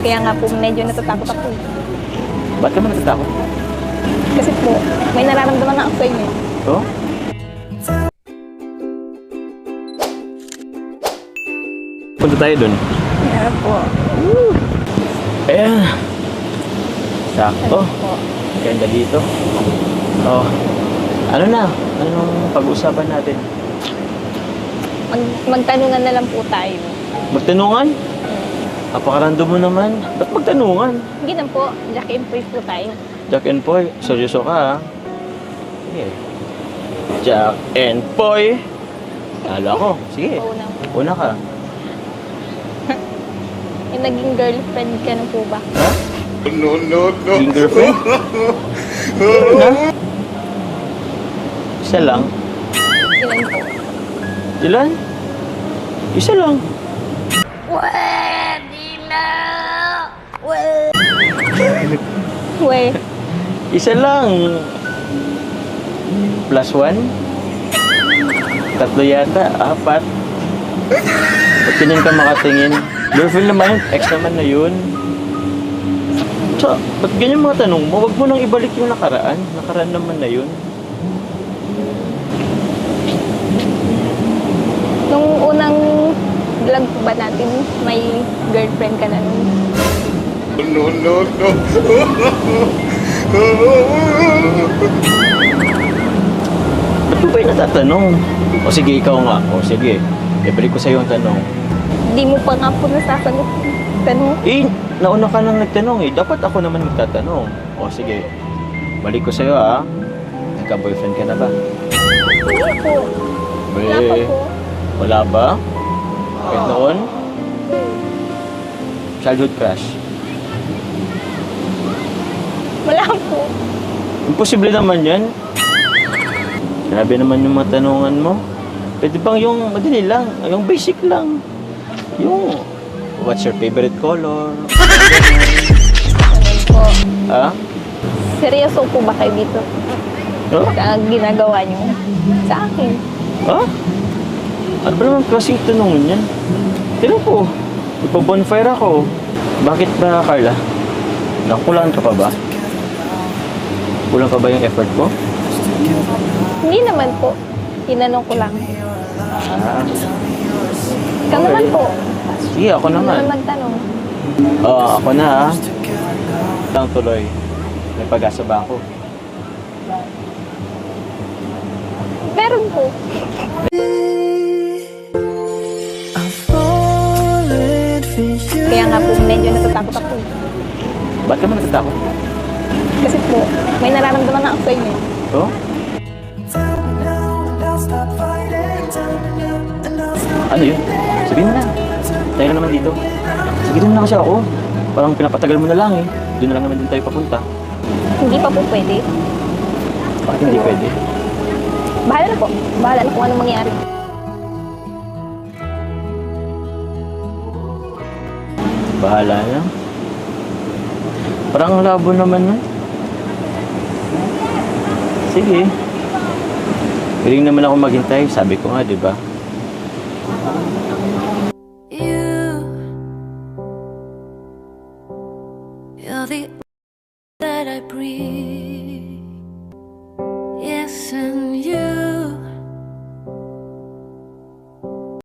Kaya nga po, medyo natatakot ako. Ba't ka man natatakot? Kasi po, may nararamdaman na ako sa inyo. Oh? Punta tayo dun. Kaya po. Ayan. Sakto. Po. Ganda dito. Oh. Ano na? Anong pag-uusapan natin? Magtanungan na lang po tayo. Magtanungan? Napakarando mo naman. Ba't magtanungan? Hindi na po, Jack and Poy po tayo. Jack and Poy, seryoso ka ha? Sige. Jack and Poy. Kala ko. Sige. Una. Una ka. Yung naging girlfriend ka na po ba? Ha? No. Yung girlfriend? Na? Isa lang? Ilan po? Ilan? Isa lang. We. Isa lang. Plus one? Tatlo yata. Apat. Ba't ganyan ka makatingin? Girlfriend naman yun. Ex naman na yun. So, ba't ganyan mga tanong mo? Huwag mo nang ibalik yung nakaraan. Nakaraan naman na yun. Nung unang vlog po ba natin, may girlfriend ka na nun? No. Ba't mo ba yung natatanong? O sige, ikaw nga. O sige. Ibalik ko sa'yo ang tanong. Di mo pa nga po nasasagot yung tanong. Eh, nauna ka nang nagtanong eh. Dapat ako naman magtatanong. O sige. Balik ko sa'yo ah. Nagka-boyfriend ka na ba? Hindi po. Wala pa po. Wala ba? Kahit noon? Childhood crush? Wala po. Imposible naman yan. Grabe naman yung mga tanungan mo. Pwede bang yung madali lang, yung basic lang. Yung, what's your favorite color? Ganun po. Ha? Seryoso po ba kayo dito? No? Sa ginagawa niyo? Sa akin. Ha? Ano ba naman klaseng tanungan yan? Tira po, ipabonfire ako. Bakit ba, Carla? Nakukulangan ka pa ba? Kulang pa ba yung effort ko? Hindi naman po. Tinanong ko lang. Ah, Ikaw naman po. sige, ako Ikaw naman. naman magtanong. Oo, ako na ha. Lang tuloy. May pag-asa ba ako? Meron po. Kaya nga po, medyo natatakot ako. Ba't ka man natatakot? Kasi po, may nararamdaman na ako sa inyo. Oh? Ano yun? Sabihin mo na. Tayo na naman dito. Sige, doon na kasi ako. Parang pinapatagal mo na lang eh. Doon na lang naman din tayo papunta. Hindi pa po pwede. Bakit hindi pwede? Bahala na po. Bahala na kung anong mangyari. Bahala na. Parang labo naman na. Sige. Piling naman ako maghintay. Sabi ko nga, di ba?